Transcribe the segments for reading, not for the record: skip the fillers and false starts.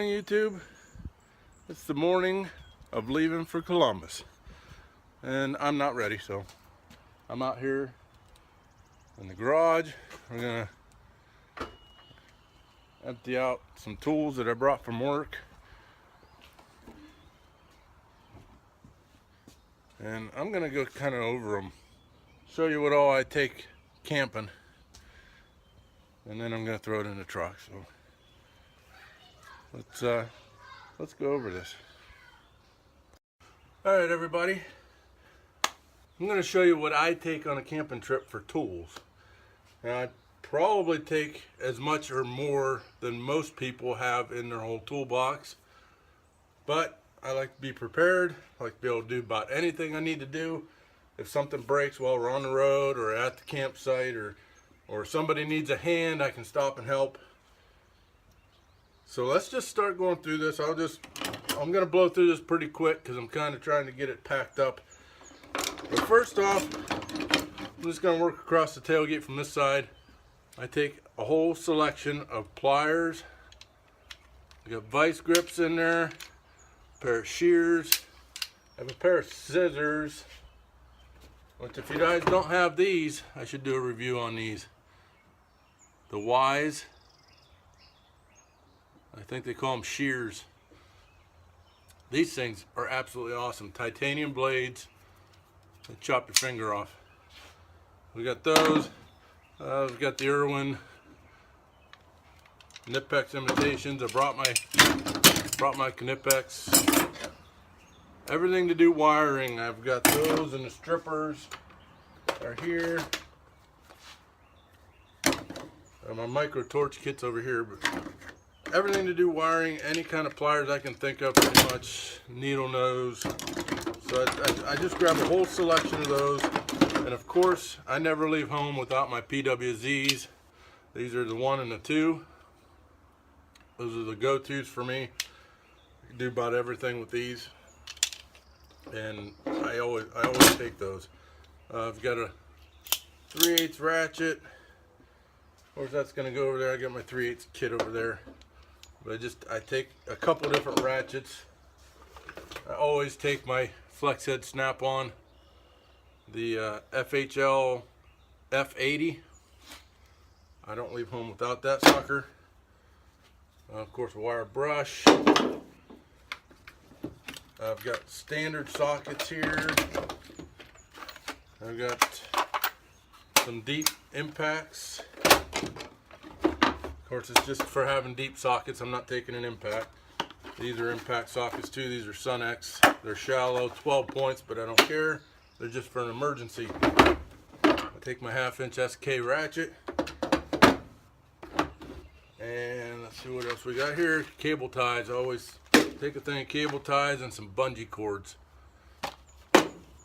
morning, YouTube. It's the morning of leaving for Columbus, and I'm not ready, so I'm out here in the garage. We're gonna empty out some tools that I brought from work, and I'm gonna go kind of over them, show you what all I take camping, and then I'm gonna throw it in the truck. So let's go over this. All right, everybody. I'm going to show you what I take on a camping trip for tools. Now, I probably take as much or more than most people have in their whole toolbox, but I like to be prepared. I like to be able to do about anything I need to do. If something breaks while we're on the road or at the campsite, or somebody needs a hand, I can stop and help. So let's just start going through this. I'm going to blow through this pretty quick because I'm kind of trying to get it packed up. But first off, I'm just going to work across the tailgate from this side. I take a whole selection of pliers. I got vice grips in there, a pair of shears, I have a pair of scissors, which if you guys don't have these, I should do a review on these. The Wise, I think they call them shears. These things are absolutely awesome. Titanium blades that chop your finger off. We got those. We've got the Irwin Knipex imitations. I brought my Knipex. Everything to do wiring. I've got those, and the strippers are here. My micro torch kit's over here, but everything to do wiring, any kind of pliers I can think of, pretty much, needle nose. So I just grab a whole selection of those. And of course, I never leave home without my PWZs. These are the 1 and the 2. Those are the go-tos for me. I can do about everything with these, and I always take those. I've got a 3/8 ratchet. Of course, that's going to go over there. I got my 3/8 kit over there. But I take a couple different ratchets. I always take my flex head snap-on, the FHL F80. I don't leave home without that sucker. Of course, a wire brush. I've got standard sockets here. I've got some deep impacts. Of course, it's just for having deep sockets. I'm not taking an impact. These are impact sockets too. These are Sun-X. They're shallow, 12 points, but I don't care. They're just for an emergency. I take my 1/2-inch SK ratchet. And let's see what else we got here. Cable ties. I always take a thing of cable ties and some bungee cords.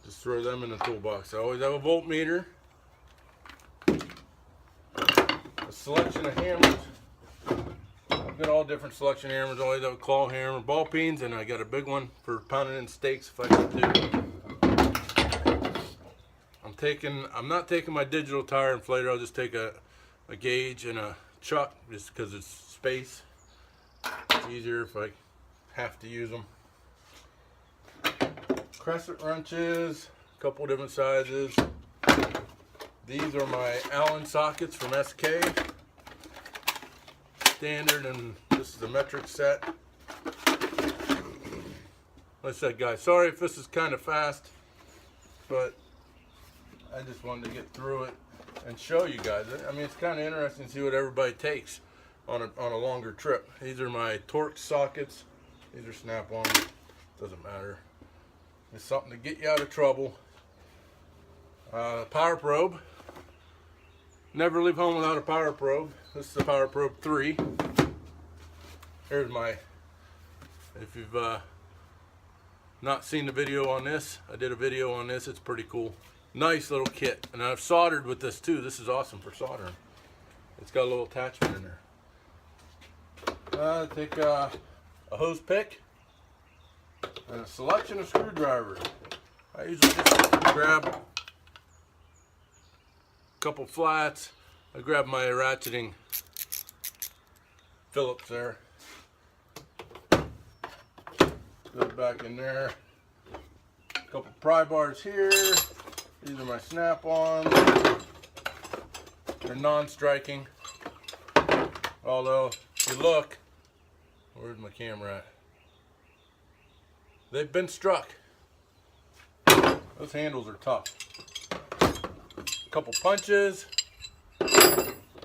Just throw them in the toolbox. I always have a voltmeter. A selection of hammers. I've got all different selection hammers. I always have a claw hammer, ball peens, and I got a big one for pounding in steaks if I need to. I'm not taking my digital tire inflator. I'll just take a gauge and a chuck just because it's space. It's easier if I have to use them. Crescent wrenches, a couple different sizes. These are my Allen sockets from SK. Standard, and this is a metric set. Like I said, guys, sorry if this is kind of fast, but I just wanted to get through it and show you guys. I mean, it's kind of interesting to see what everybody takes on a longer trip. These are my Torx sockets. These are snap-on. Doesn't matter. It's something to get you out of trouble. Power probe. Never leave home without a power probe. This is the Power Probe 3. Here's my, if you've not seen the video on this, I did a video on this. It's pretty cool. Nice little kit. And I've soldered with this too. This is awesome for soldering. It's got a little attachment in there. Take a hose pick and a selection of screwdrivers. I usually just grab a couple flats. I grab my ratcheting Phillips there. Goes back in there. A couple pry bars here. These are my snap-ons. They're non-striking. Although, if you look, where's my camera at? They've been struck. Those handles are tough. A couple punches.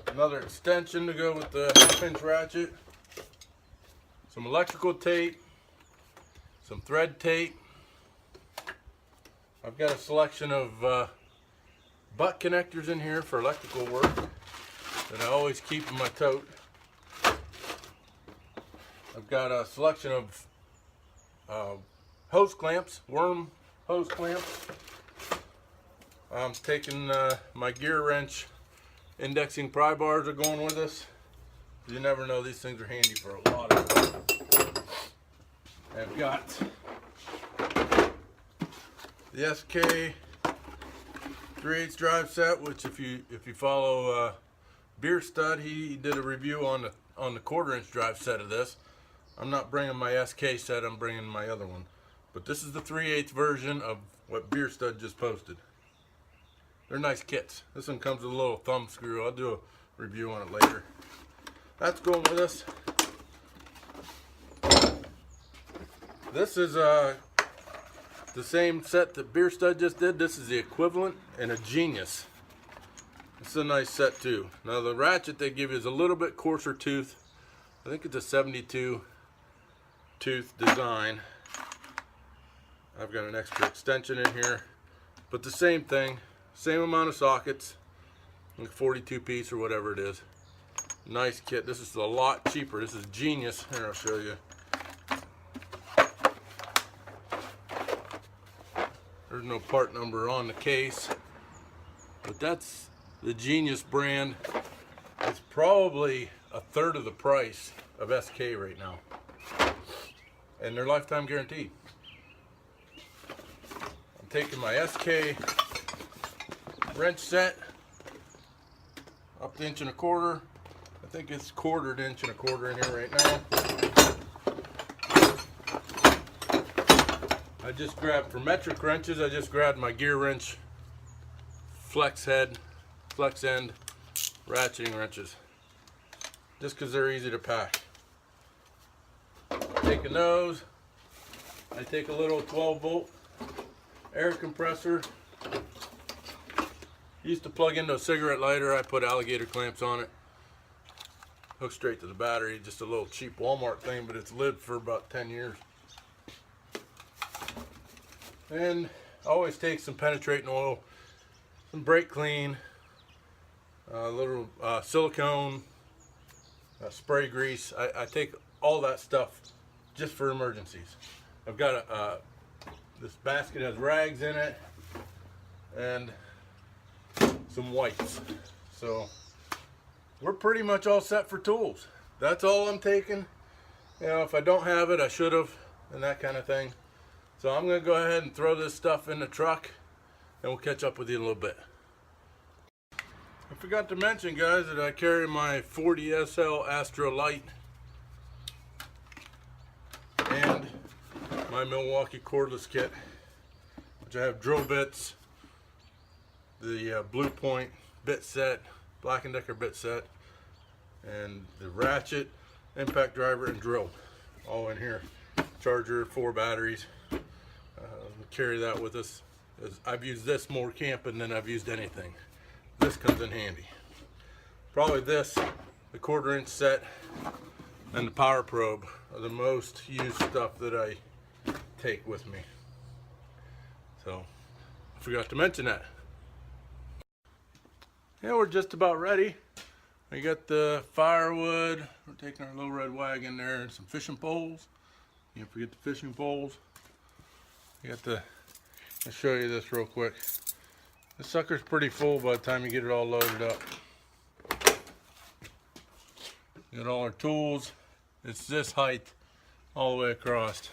Another extension to go with the half-inch ratchet. Some electrical tape. Some thread tape. I've got a selection of butt connectors in here for electrical work that I always keep in my tote. I've got a selection of hose clamps, worm hose clamps. I'm taking my gear wrench indexing pry bars are going with us. You never know, these things are handy for a lot of stuff. I've got the SK 3/8 drive set, which if you follow Beer Stud, he did a review on the 1/4-inch drive set of this. I'm not bringing my SK set, I'm bringing my other one. But this is the 3/8 version of what Beer Stud just posted. They're nice kits. This one comes with a little thumb screw. I'll do a review on it later. That's going with us. This is the same set that Beer Stud just did. This is the equivalent and a genius. It's a nice set too. Now the ratchet they give you is a little bit coarser tooth. I think it's a 72 tooth design. I've got an extra extension in here, but the same thing, same amount of sockets, like 42 piece or whatever it is. Nice kit. This is a lot cheaper. This is genius. Here, I'll show you. There's no part number on the case, but that's the Genius brand. It's probably a third of the price of SK right now, and they're lifetime guaranteed. I'm taking my SK wrench set up to 1 1/4 inch. I think it's 1/4 inch and 1/4 in here right now. I just grabbed, for metric wrenches, I just grabbed my gear wrench flex end ratcheting wrenches, just because they're easy to pack. Taking those, I take a little 12-volt air compressor. Used to plug into a cigarette lighter. I put alligator clamps on it, hook straight to the battery. Just a little cheap Walmart thing, but it's lived for about 10 years. And I always take some penetrating oil, some brake clean, a little silicone, spray grease. I take all that stuff just for emergencies. I've got this basket has rags in it and some wipes. So we're pretty much all set for tools. That's all I'm taking. You know, if I don't have it, I should have, and that kind of thing. So I'm going to go ahead and throw this stuff in the truck, and we'll catch up with you in a little bit. I forgot to mention, guys, that I carry my 40 SL Astra Light and my Milwaukee Cordless Kit, which I have drill bits, the Blue Point bit set, Black & Decker bit set, and the ratchet, impact driver, and drill, all in here. Charger, 4 batteries. Carry that with us. I've used this more camping than I've used anything. This comes in handy. Probably this, the 1/4 inch set, and the power probe are the most used stuff that I take with me. So, I forgot to mention that. Yeah, we're just about ready. We got the firewood. We're taking our little red wagon there and some fishing poles. You can't forget the fishing poles. You got the, I'll show you this real quick. This sucker's pretty full by the time you get it all loaded up. Got all our tools. It's this height all the way across.